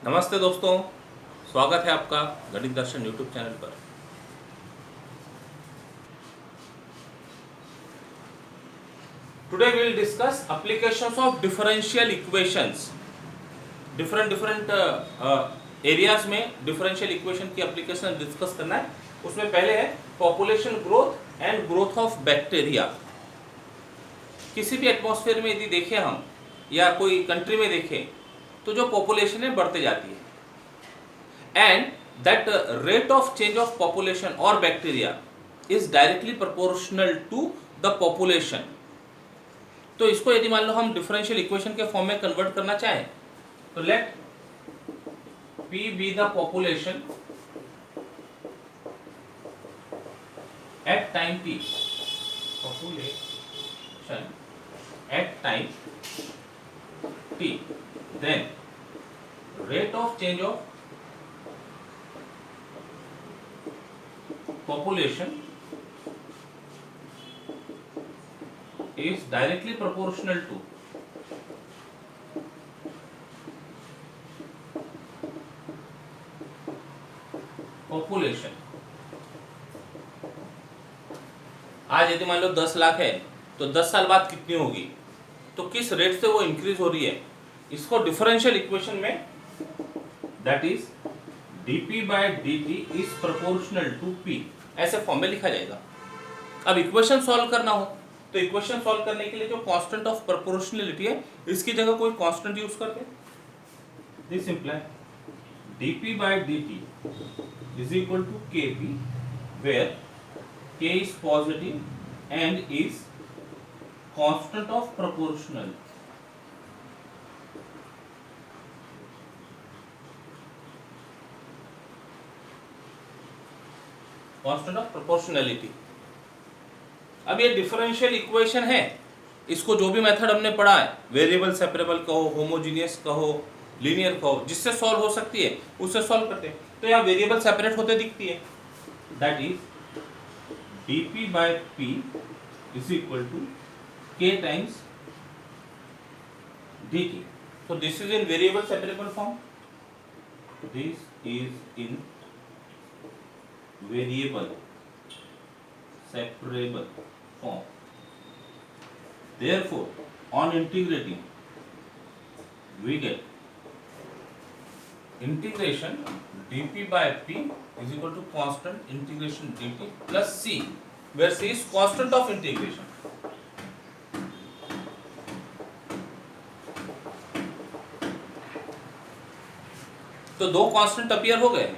नमस्ते दोस्तों, स्वागत है आपका गणित दर्शन यूट्यूब चैनल पर। Today we will discuss applications of differential equations. Different areas में डिफरेंशियल इक्वेशन की एप्लीकेशन डिस्कस करना है। उसमें पहले है population growth and growth of bacteria. किसी भी एटमॉस्फेयर में यदि देखें हम या कोई कंट्री में देखें तो जो पॉपुलेशन है बढ़ते जाती है, and that rate of change of population or bacteria is directly proportional to the population। तो इसको यदि मान लो हम डिफरेंशियल इक्वेशन के फॉर्म में कन्वर्ट करना चाहें तो late P be the population at time t, population at time t, then rate of change of population is directly proportional to population। आज यदि मान लो 10 लाख है तो 10 साल बाद कितनी होगी, तो किस रेट से वो इंक्रीज हो रही है, इसको डिफरेंशियल इक्वेशन में that is dp by dt is proportional to p ऐसे फॉर्म में लिखा जाएगा। अब इक्वेशन सॉल्व करना हो तो इक्वेशन सॉल्व करने के लिए जो कांस्टेंट ऑफ प्रोपोर्शनलिटी है इसकी जगह कोई कांस्टेंट यूज करते, this imply dp by dt is equal to kp where k is positive and is constant of proportional। Constant of proportionality. अब ये डिफरेंशियल इक्वेशन है, इसको जो भी मेथड हमने पढ़ा है, वेरिएबल सेपरेबल कहो, होमोजीनियस कहो, लीनियर कहो, जिससे सॉल्व हो सकती है उससे सॉल्व करते हैं। तो यहाँ वेरिएबल सेपरेट होते दिखती है, that is dp by p is equal to k times dt। so this is in variable separable form, this is in variable separable form, therefore on integrating we get integration dp by p is equal to constant integration dt plus c where c is constant of integration। तो दो constant appear हो गए हैं,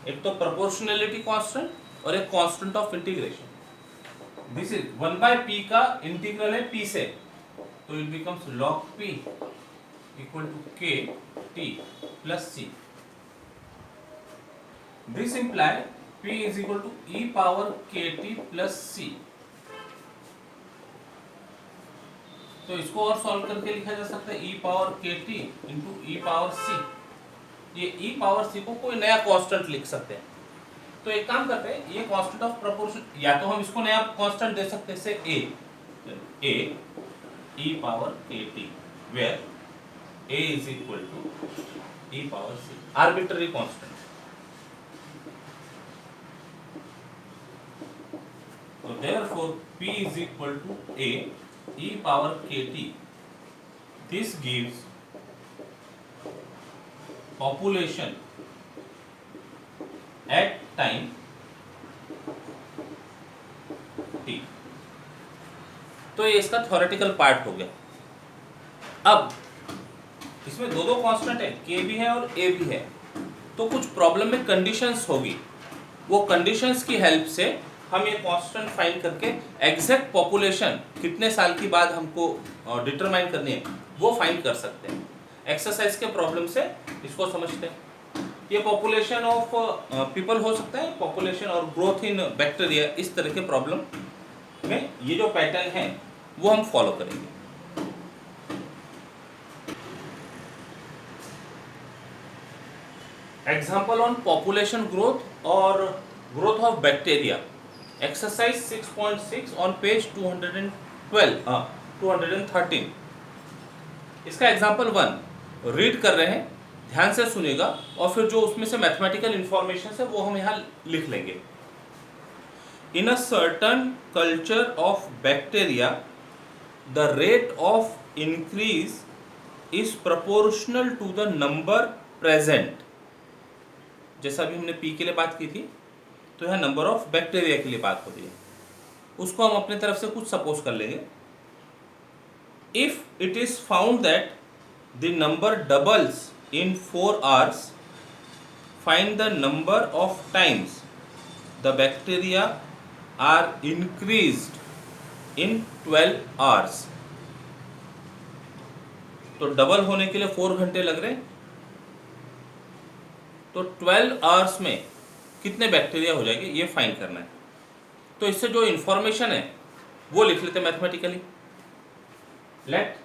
एक तो proportionality constant और एक constant of integration. This is 1 by p का इंटीग्रल है p से, तो it becomes log p equal to k t plus c। This imply p is equal to e power k t plus c। तो इसको और solve करके लिखा जा सकता है e power k t into e power c। ये e power c को कोई नया कांस्टेंट लिख सकते हैं। तो एक काम करते हैं, ये कांस्टेंट ऑफ प्रोपोर्शन या तो हम इसको नया कांस्टेंट दे सकते हैं से a e power k t where a is equal to e power c, arbitrary constant. तो therefore p is equal to a e power kt। this gives population at time t। तो ये इसका theoretical part हो गया। अब इसमें दो constant है, k भी है और a भी है, तो कुछ प्रॉब्लम में कंडीशंस होगी, वो कंडीशंस की हेल्प से हम ये कांस्टेंट फाइंड करके एग्जैक्ट पॉपुलेशन कितने साल के बाद हमको डिटरमाइन करनी है वो फाइंड कर सकते हैं। एक्सरसाइज के प्रॉब्लम से इसको समझते हैं। ये पॉपुलेशन ऑफ पीपल हो सकता है, पॉपुलेशन और ग्रोथ इन बैक्टीरिया, इस तरह के प्रॉब्लम में ये जो पैटर्न है वो हम फॉलो करेंगे। एग्जाम्पल ऑन पॉपुलेशन ग्रोथ और growth of bacteria, exercise 6.6 on page 213। इसका एग्जाम्पल 1 रीड कर रहे हैं, ध्यान से सुनेगा और फिर जो उसमें से मैथमेटिकल इंफॉर्मेशन है वो हम यहाँ लिख लेंगे। In a certain culture of bacteria the rate of increase is proportional to the number present. जैसा अभी हमने पी के लिए बात की थी, तो यहाँ नंबर ऑफ बैक्टीरिया के लिए बात हो रही है, उसको हम अपने तरफ से कुछ सपोज कर लेंगे। If it is found that the number doubles in 4 hours, find the number of times the bacteria are increased in 12 hours। तो डबल होने के लिए 4 घंटे लग रहे, तो 12 आवर्स में कितने बैक्टीरिया हो जाएंगे ये फाइंड करना है। तो इससे जो इंफॉर्मेशन है वो लिख लेते mathematically. Let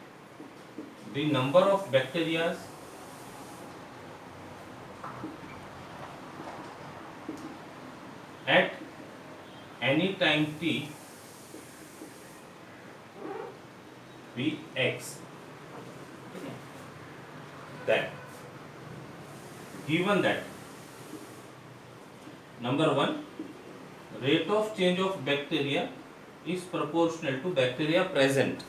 the number of bacterias at any time t be x, that given that number 1 rate of change of bacteria is proportional to bacteria present,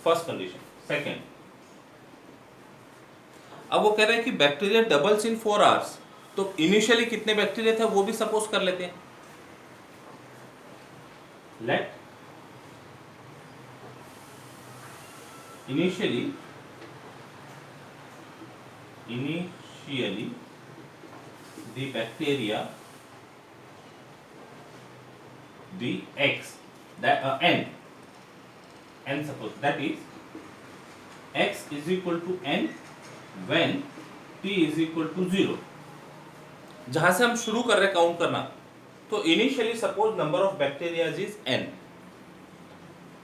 first condition। second, अब वो कह रहे हैं कि बैक्टीरिया डबल्स इन 4 आवर्स, तो initially कितने bacteria थे वो भी सपोज कर लेते हैं। Let initially the bacteria the x that n suppose that is x is equal to n when t is equal to 0। जहां से हम शुरू कर रहे हैं काउंट करना, तो initially suppose number of bacteria is n,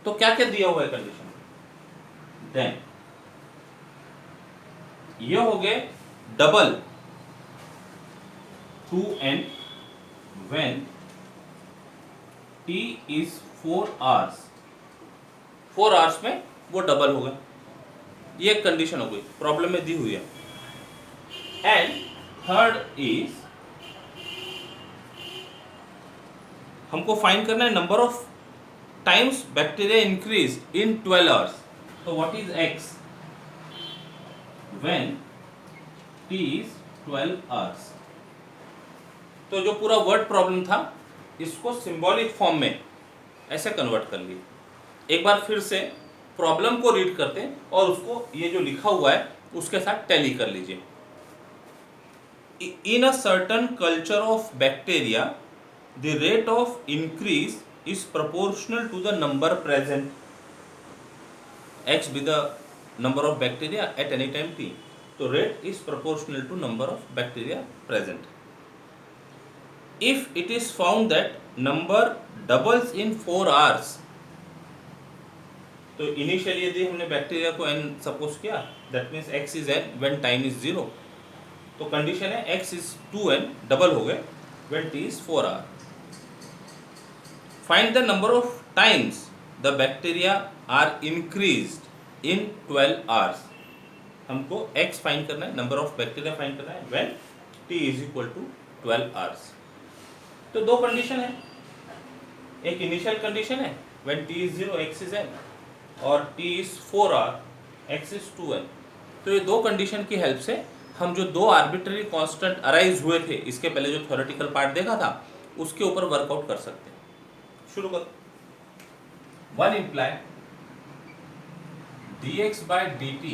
तो क्या क्या दिया हुआ है कंडीशन, देन ये हो गए double 2n when t is 4 hours, 4 hours में वो डबल होगा, ये एक कंडीशन हो गई, प्रॉब्लम में दी हुई है। एंड थर्ड इज हमको फाइंड करना है number of times bacteria increase in 12 hours. तो what is x when t is 12 hours. तो जो पूरा वर्ड प्रॉब्लम था इसको सिंबॉलिक फॉर्म में ऐसे कन्वर्ट कर लिए। एक बार फिर से प्रॉब्लम को रीड करते हैं और उसको ये जो लिखा हुआ है उसके साथ टैली कर लीजिए। In a certain culture of bacteria, the rate of increase is proportional to the number present, x be the number of bacteria at any time t, so rate is proportional to number of bacteria present। if it is found that number doubles in 4 hours, तो initially यदि हमने bacteria को n suppose किया, that means x is n when time is 0, तो condition है x is 2n double हो गए when t is 4 hour. Find the number of times the bacteria are increased in 12 hours. हमको x find करना है, number of bacteria find करना है when t is equal to 12 hours. तो दो condition है, एक इनिशियल कंडीशन है when t is 0 x is n, और t is 4 hour x is 2n। तो ये दो कंडीशन की हेल्प से हम जो दो आर्बिट्ररी कांस्टेंट अराइज हुए थे इसके पहले जो थ्योरेटिकल पार्ट देखा था उसके ऊपर वर्कआउट कर सकते हैं। शुरू करो। One imply dx by dt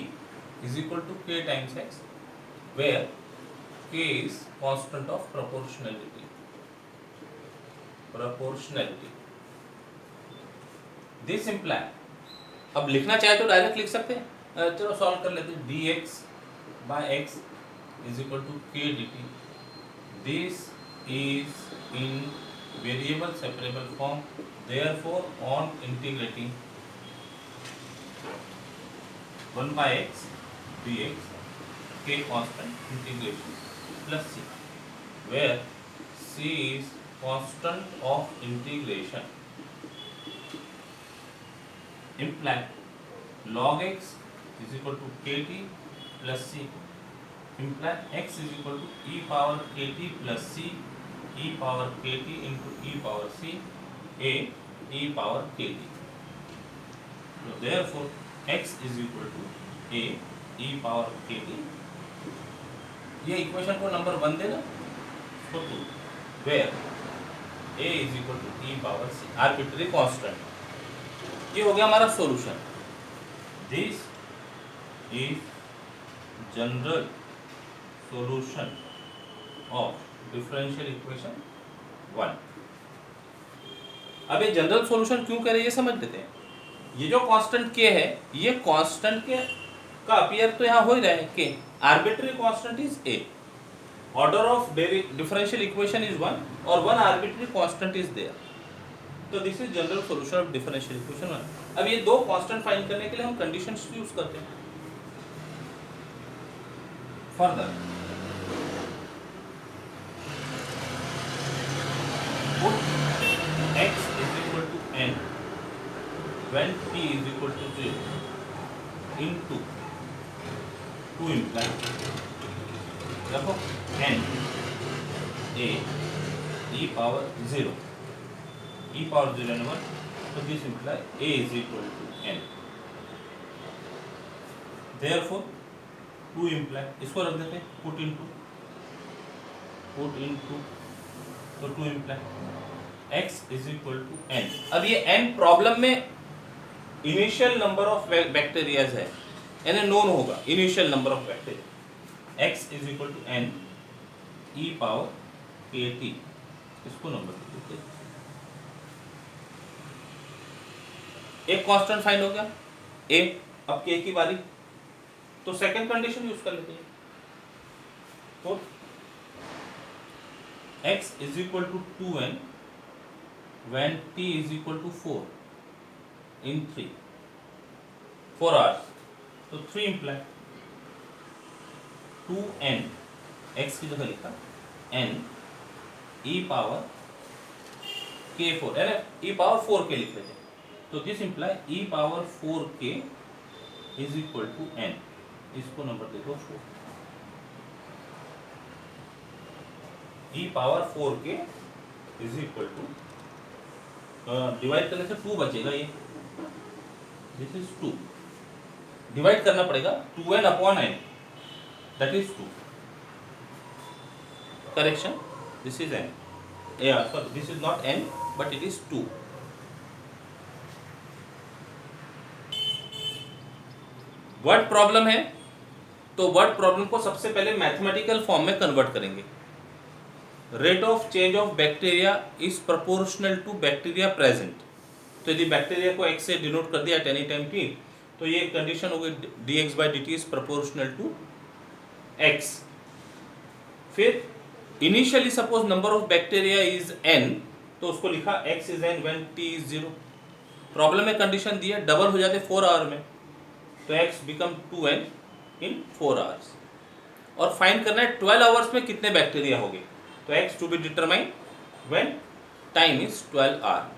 is equal to k times x, where k is constant of proportionality। This imply, अब लिखना चाहे तो डायरेक्ट लिख सकते हैं, चलो सॉल्व कर लेते हैं। dx by x is equal to k dt। This is in variable separable form, therefore on integrating 1 by x dx k constant integration plus c, where c is constant of integration, imply log x is equal to kt plus c imply x is equal to e power k t plus c e power k t into e power c a e power k t. So therefore x is equal to a e power kt. ये equation को number 1 देना, इसको 2, where a is equal to e power c arbitrary constant. ये हो गया हमारा solution. This is general solution of differential equation 1. अब ये जनरल सॉल्यूशन क्यों कह रहे हैं ये समझ लेते हैं. ये जो कांस्टेंट k है, ये कांस्टेंट के का अपीयर तो यहाँ हो ही रहा है k. Arbitrary constant is a. Order of differential equation is 1 और 1 आर्बिट्री कांस्टेंट इज देयर. तो this is general solution of differential equation 1. अब ये दो कांस्टेंट फाइंड करने के लिए हम कंडीशंस यूज करते हैं. Further put x is equal to n when t is equal to 0 into 2 imply देखो n a e power 0 e power 0 and 1. So this imply a is equal to n. Therefore 2 imply इसको रख देते हैं put into तो 2 imply x is equal to n. अब ये n problem में initial number of bacterias है, यानी नोन होगा initial number of bacteria. x is equal to n e power kt. इसको नंबर दे देते. एक कांस्टेंट फाइंड हो गया a. अब k की बारी, तो सेकंड कंडीशन यूज कर लेते हैं. तो x is equal to 2n when t is equal to 4 in 4 hours. तो 3 imply 2n x की जगह लिखा n e पावर k4 अरे e पावर 4k लिख लेते. तो this imply e power 4k is equal to n. इसको number देखो 4. e power 4k is equal to divide करने से 2 बचेगा. ये दिस इज 2. डिवाइड करना पड़ेगा 2n upon n, that is 2. Correction, this is n. Sorry this is not n but it is 2. Word problem है, तो वर्ड प्रॉब्लम को सबसे पहले मैथमेटिकल फॉर्म में कन्वर्ट करेंगे. Rate of change of bacteria is proportional to bacteria present. तो यदि bacteria को x से डिनोट कर दिया एट एनी टाइम t, तो ये कंडीशन हो गई dx by dt is proportional to x. फिर initially suppose number of bacteria is n, तो उसको लिखा x is n when t is 0. Problem में कंडीशन दी है डबल हो जाते 4 आवर में, तो x become 2n in 4 hours. और फाइंड करना है 12 आवर्स में कितने बैक्टीरिया हो गए. तो x to be determine when time is 12 hour.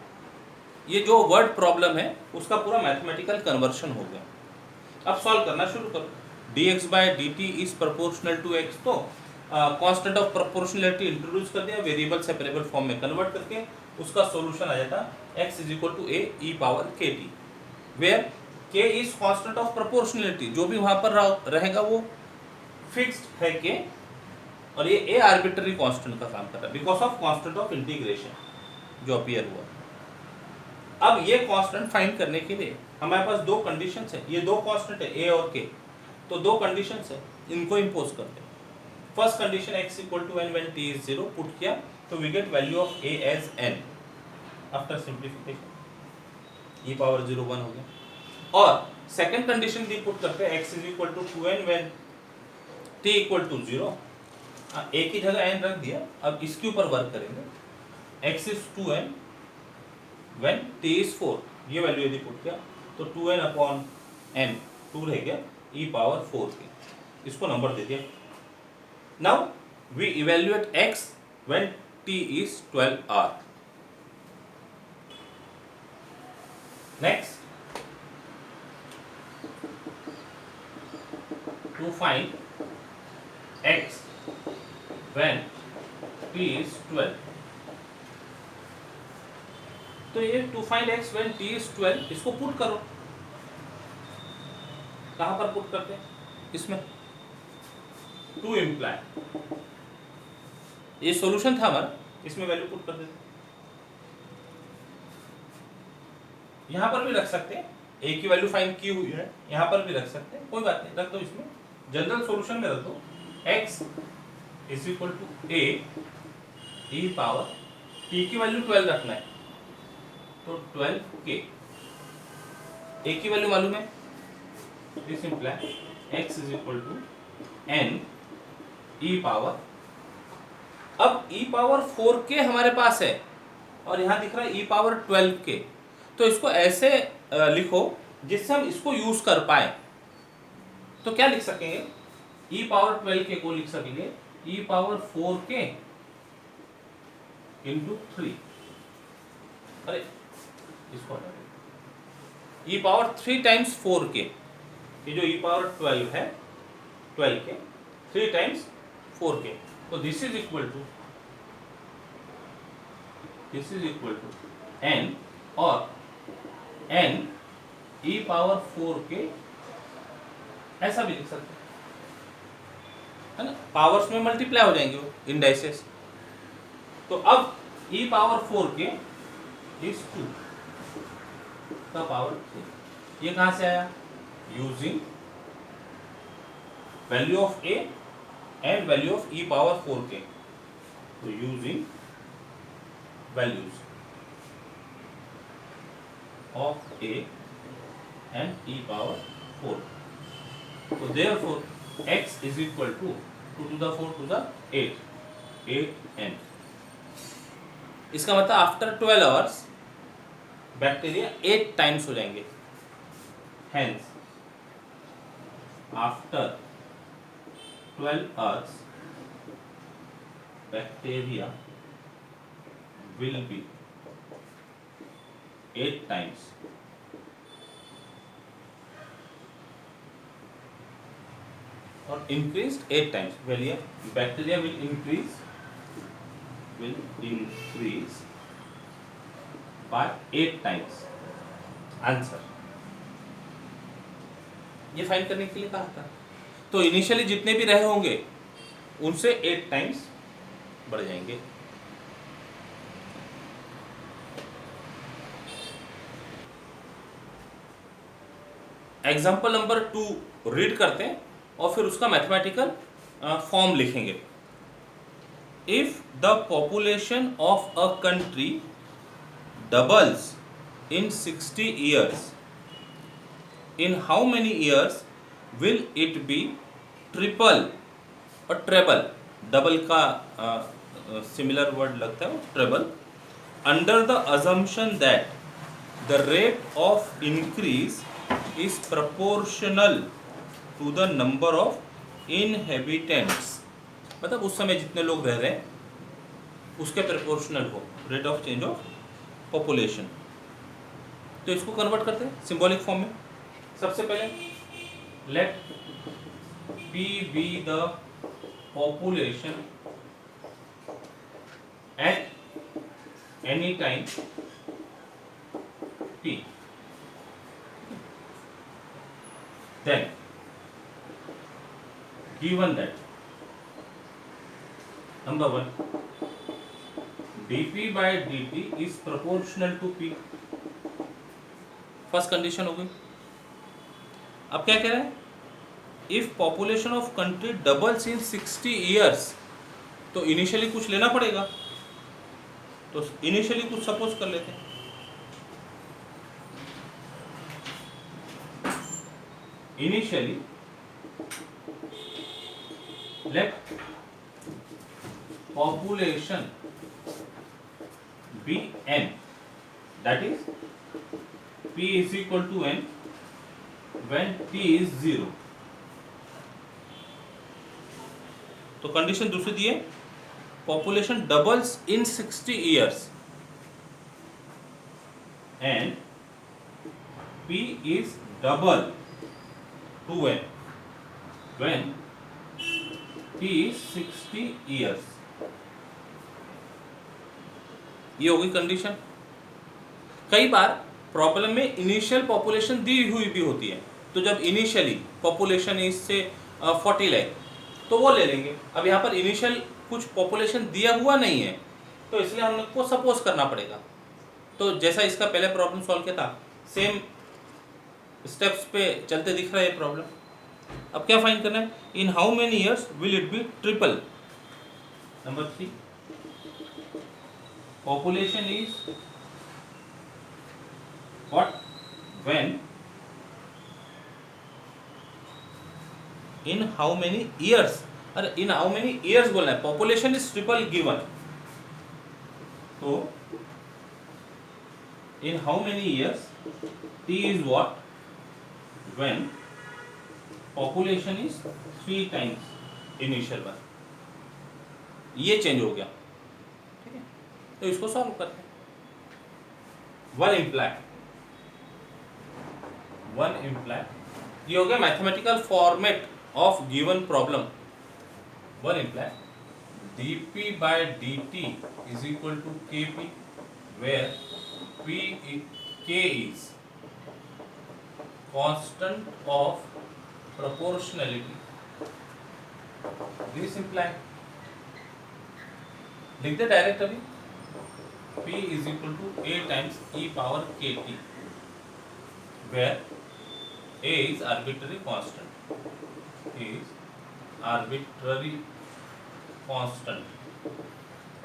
ये जो वर्ड प्रॉब्लम है उसका पूरा मैथमेटिकल कन्वर्शन हो गया. अब सॉल्व करना शुरू करो. dx by dt is proportional to x, तो कांस्टेंट ऑफ प्रोपोर्शनलिटी इंट्रोड्यूस कर दिया, वेरिएबल सेपरेबल फॉर्म में कन्वर्ट करके उसका सॉल्यूशन आ जाता x is equal to a e power kt, where k is constant of proportionality. जो भी वहां पर रहेगा वो फिक्स्ड है k, और ये a आर्बिट्ररी कांस्टेंट का काम कर रहा है because of constant of integration जो अपीयर हुआ. अब ये कांस्टेंट फाइंड करने के लिए हमारे पास दो कंडीशंस है. ये दो कांस्टेंट है a और k, तो दो कंडीशंस है, इनको इंपोज करते हैं. First condition x equal to n when t is 0 put किया, तो we get value of a as n after simplification. e power 0 1 हो गया. और सेकंड कंडीशन भी पुट करते हैं x is equal to 2n when t equal to 0. a की जगह n रख दिया. अब इसके ऊपर वर्क करेंगे. x is 2n when t is 4, ये वैल्यू यदि पुट किया तो 2n अपॉन n 2 रह गया e पावर 4 के. इसको नंबर दे दिया. Now we evaluate x when t is 12 hour. Next to find x when t is 12। तो ये to find x when t is 12 इसको पुट करो। कहां पर पुट करते हैं? इसमें टू इम्प्लाई, ये सॉल्यूशन था हमारा, इसमें वैल्यू पुट कर देते। यहां पर भी रख सकते हैं, a की वैल्यू फाइंड की हुई है, यहां पर भी रख सकते हैं, कोई बात नहीं, रख दो इसमें। जनरल सॉल्यूशन में रख दो x is equal to a e power t की वैल्यू 12 रखना है, तो 12k। a की वैल्यू मालूम है, this imply x is equal to n e power. अब e पावर 4k हमारे पास है और यहां दिख रहा है e पावर 12k, तो इसको ऐसे लिखो जिससे हम इसको यूज कर पाए। तो क्या लिख सकेंगे? e पावर 12k को लिख सकेंगे e पावर 4k इंटू 3। अरे इसको हटा दो, e पावर 3 टाइम्स 4k, ये जो e पावर 12 है 12k 3 टाइम्स 4k, तो this is equal to n, और n e पावर 4k ऐसा भी लिख सकते है ना, पावर्स में मल्टीप्लाई हो जाएंगे वो इंडाइसेस। तो अब e पावर 4k इज 2 का पावर 3, ये कहां से आया? Using value of a and value of e power 4k। तो using values of a and e power 4, तो therefore x is equal to 2 to the 4 to the 8n। इसका मतलब after 12 hours bacteria 8 times हो जाएंगे, hence after 12 hours bacteria will be 8 times और increased 8 times, bacteria will increase by 8 times। Answer ये find करने के लिए कहा था, तो इनिशियली जितने भी रहे होंगे उनसे 8 टाइम्स बढ़ जाएंगे। एग्जाम्पल नंबर 2 रीड करते हैं और फिर उसका मैथमेटिकल फॉर्म लिखेंगे। If the population of a country doubles in 60 years, in how many years will it be triple और ट्रेबल? डबल का सिमिलर वर्ड लगता है वो, treble. Under the assumption that the rate of increase is proportional to the number of inhabitants, मतलब उस समय जितने लोग रह रहे हैं उसके प्रोपोर्शनल हो rate of change of population. तो इसको कन्वर्ट करते हैं सिंबॉलिक फॉर्म में। सबसे पहले let p be the population at any time p, then given that number 1 dp by dt is proportional to p, first condition हो गई। अब क्या कह रहा है? If population of country doubles in 60 years, तो इनिशियली कुछ लेना पड़ेगा, तो इनिशियली कुछ सपोज कर लेते हैं। Initially, let population be n, that is p is equal to n when t is 0। तो कंडीशन दूसरी दी है, population doubles in 60 years and p is double 2n when t is 60 years। ये होगी condition. कई बार problem में initial population दी हुई भी होती है, तो जब इनिशियली पॉपुलेशन इससे 40 लाख तो वो ले लेंगे। अब यहाँ पर इनिशियल कुछ पॉपुलेशन दिया हुआ नहीं है, तो इसलिए हम लोग को सपोज करना पड़ेगा। तो जैसा इसका पहले प्रॉब्लम सॉल्व किया था, सेम स्टेप्स पे चलते दिख रहा है ये प्रॉब्लम। अब क्या फाइंड करना है? इन how many years will it be triple. Number 3, population is what when in how many years, अरे इन हाउ मेनी ईयर्स बोलना है, पॉपुलेशन इज ट्रिपल गिवन, तो इन how many years t is what when population is 3 times initial one। ये change हो गया, ठीक है। तो इसको सॉल्व करते हैं। वन इम्प्लाई ये हो गया mathematical format of given problem. One imply dp by dt is equal to kp where k is constant of proportionality। this imply लिख दे डायरेक्ट अभी, p is equal to a times e power kt where a is arbitrary constant,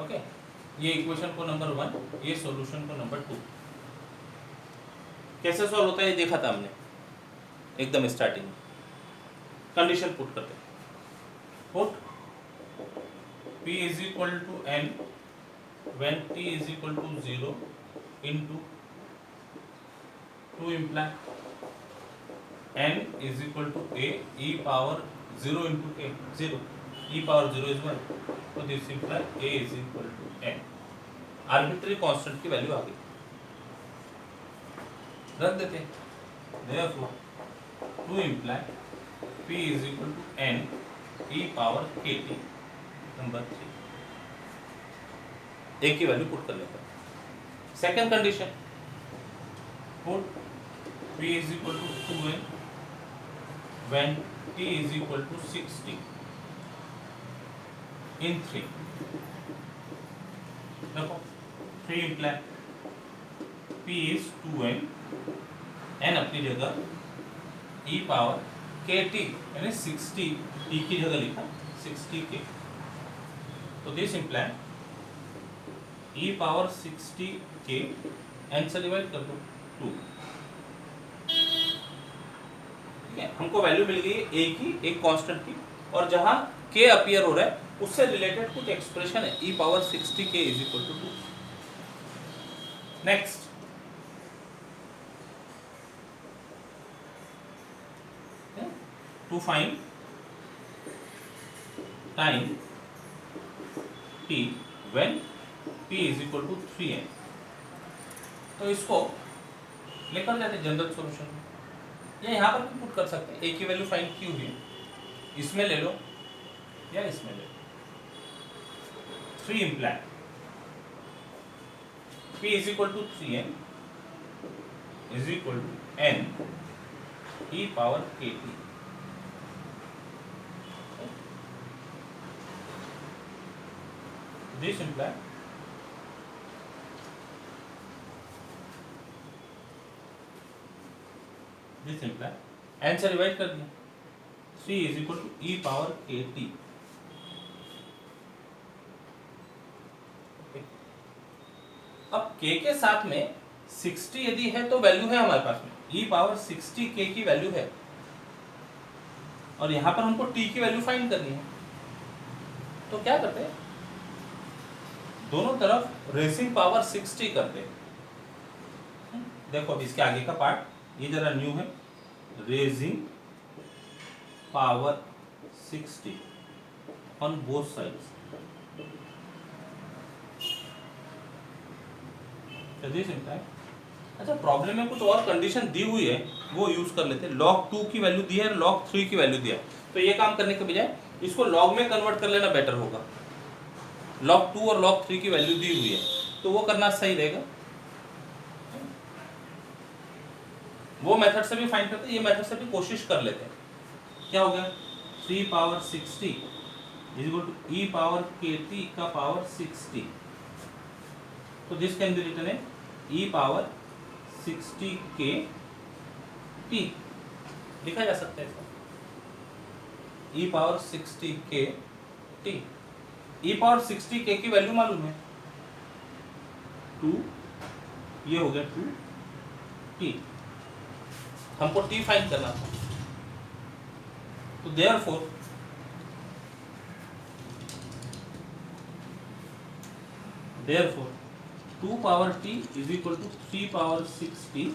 okay. ये equation को number 1, ये solution को number 2। कैसे solve होता है ये देखा था हमने एकदम स्टार्टिंग में। कंडीशन पुट करते हैं। Put p is equal to n when t is equal to 0 into 2 imply n is equal to a e power 0 into k 0, e power 0 is 1, so this imply a is equal to n। Arbitrary constant की value आ गई, रख देते हैं। therefore 2 imply p is equal to n e power kt number 3। एक की value put कर लेते हैं। Second condition, put p is equal to 2n when t is equal to 60 in 3। देखो 3 imply p is 2n, n अपनी जगह, e power kt यानी 60 t की जगह लिखा 60k, तो this imply e power 60k n से डिवाइड कर दो 2, ठीक है। हमको वैल्यू मिल गई a की, एक कांस्टेंट की, और जहां k अपीयर हो रहा है उससे रिलेटेड कुछ एक्सप्रेशन है, e power 60k is equal to 2। Next, to find time t when p is equal to 3n। तो इसको लेकर जाते हैं जनरल सॉल्यूशन में, या यहाँ पर भी पुट कर सकते हैं। a की वैल्यू फाइंड की हुई है, इसमें ले लो या इसमें ले लो। 3 imply p is equal to 3n is equal to n e power kt। This imply n से डिवाइड कर दिया, 3 is equal to e power kt। अब k के साथ में 60 यदि है तो वैल्यू है हमारे पास में, e पावर 60k की वैल्यू है, और यहां पर हमको t की वैल्यू फाइंड करनी है। तो क्या करते हैं, दोनों तरफ रेसिंग पावर 60 करते हैं। देखो अब इसके आगे का पार्ट ये जरा न्यू है, raising power 60 on both sides. This imply अच्छा प्रॉब्लम में कुछ और कंडीशन दी हुई है वो यूज कर लेते हैं। log 2 की वैल्यू दी है, log 3 की वैल्यू दिया है, तो ये काम करने के बजाय इसको log में कन्वर्ट कर लेना बेटर होगा। log 2 और log 3 की वैल्यू दी हुई है तो वो करना सही रहेगा। वो मेथड से भी फाइंड करते हैं, ये मेथड से भी कोशिश कर लेते हैं। क्या हो गया 3 power 60 is equal to e power kt का पावर 60। तो दिस कैन बी रिटन है e पावर 60 k t, लिखा जा सकता है इसको e power 60 k t। e power 60 k की वैल्यू मालूम है 2, ये हो गया 2 t, हमको t फाइंड करना था। तो therefore therefore 2 power t is equal to 3 power 60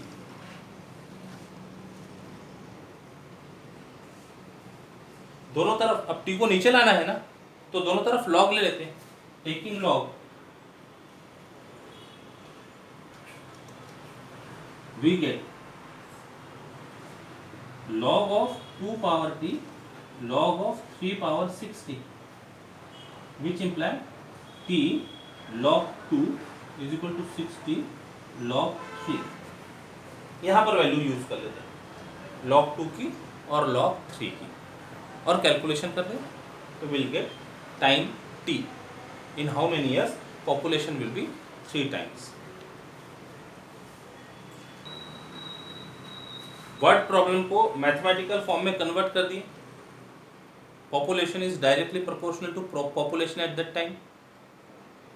दोनों तरफ, अब t को नीचे लाना है ना तो दोनों तरफ log ले लेते हैं। Taking log we get log of 2 power t log of 3 power 60 which imply t log 2 is equal to 60 log 3। यहाँ पर वैल्यू यूज कर लेते हैं log 2 की और log 3 की और कैलकुलेशन कर दें तो will get time t in how many years population will be 3 times. Word problem को मैथमेटिकल फॉर्म में कन्वर्ट कर दिए। Population is directly proportional to population at that time.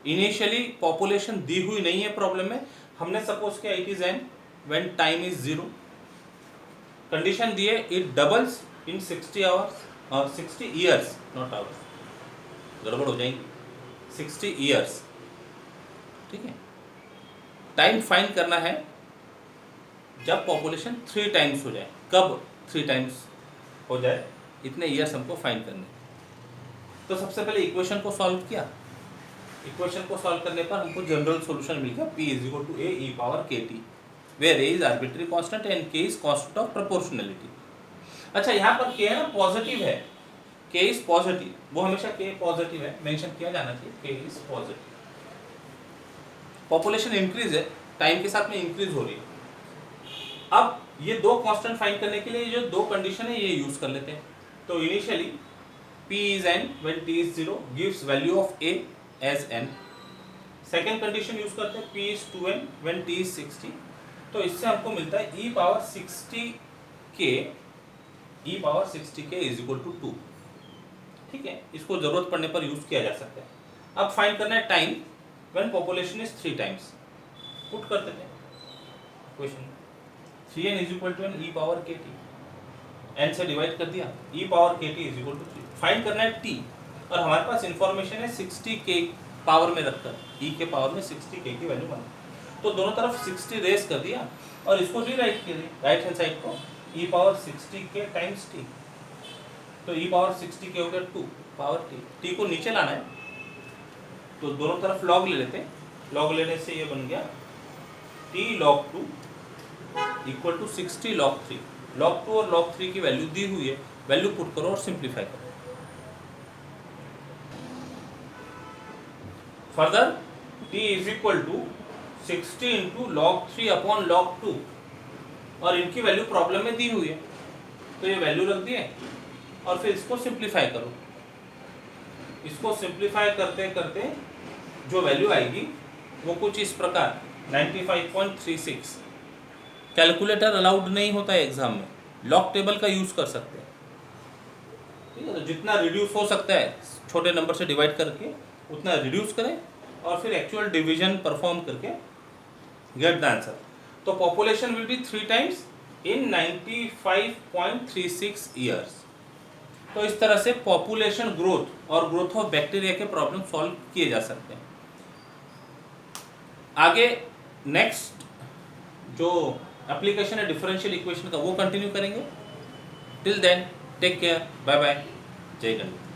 Initially population दी हुई नहीं है प्रॉब्लम में, हमने सपोज किया it is N when time is 0। Condition दी है इट डबल्स इन 60 आवर्स और 60 ईयर्स, नॉट आवर्स, गड़बड़ हो जाएंगी, 60 ईयर्स। ठीक है, टाइम फाइंड करना है जब पॉपुलेशन 3 टाइम्स हो जाए। कब 3 टाइम्स हो जाए इतने ईयर्स हमको फाइंड करने। तो सबसे पहले इक्वेशन को सॉल्व किया। इक्वेशन को सॉल्व करने पर हमको जनरल सॉल्यूशन मिल गया p is equal to a e power kt where a is arbitrary constant and k is constant of proportionality. अच्छा यहाँ पर k है ना पॉजिटिव है, k इज पॉजिटिव, वो हमेशा k पॉजिटिव है मेंशन किया जाना चाहिए, k is positive. Population increase है, टाइम के साथ में इंक्रीज हो रही है। अब ये दो कांस्टेंट फाइंड करने के लिए जो दो कंडीशन है ये यूज कर लेते हैं। तो initially p is n when t is 0 gives value of a as n। Second condition use करते हैं p is 2n when t is 60। तो इससे हमको मिलता है e power 60k is equal to 2। ठीक है, इसको जरूरत पड़ने पर यूज किया जा सकता है। अब फाइंड करना है time when population is 3 times। Put कर देते हैं question 3n is equal to n e power kt, n से डिवाइड कर दिया, e power kt is equal to 3। Find करना है t और हमारे पास इंफॉर्मेशन है 60k पावर में रखकर e के पावर में 60k की वैल्यू बना। तो दोनों तरफ 60 रेस कर दिया और इसको रीराइट कर दिया राइट हैंड साइड को e power 60k times t। तो e पावर 60k हो गया 2 पावर t को नीचे लाना है तो दोनों तरफ log ले लेते हैं। log लेने से ये बन गया t log 2 equal to 60 log 3। log 2 और log 3 की वैल्यू दी हुई है, वैल्यू पुट करो और सिंप्लीफाई करो। Further t is equal to 60 into log 3 upon log 2 और इनकी वैल्यू प्रॉब्लम में दी हुई है तो ये वैल्यू रख दिए और फिर इसको सिंप्लीफाई करो। इसको सिंप्लीफाई करते करते जो वैल्यू आएगी वो कुछ इस प्रकार 95.36। कैलकुलेटर अलाउड नहीं होता है एग्जाम में, लॉग टेबल का यूज कर सकते हैं। ठीक है, तो जितना रिड्यूस हो सकता है छोटे नंबर से डिवाइड करके उतना रिड्यूस करें और फिर एक्चुअल डिवीजन परफॉर्म करके गेट द आंसर। तो population will be 3 times in 95.36 years. तो इस तरह से पॉपुलेशन ग्रोथ और ग्रोथ ऑफ बैक्टीरिया के प्रॉब्लम सॉल्व किए जा सकते हैं। आगे नेक्स्ट जो एप्लीकेशन है डिफरेंशियल इक्वेशन का वो कंटिन्यू करेंगे। Till then take care, bye bye, जय गणेश।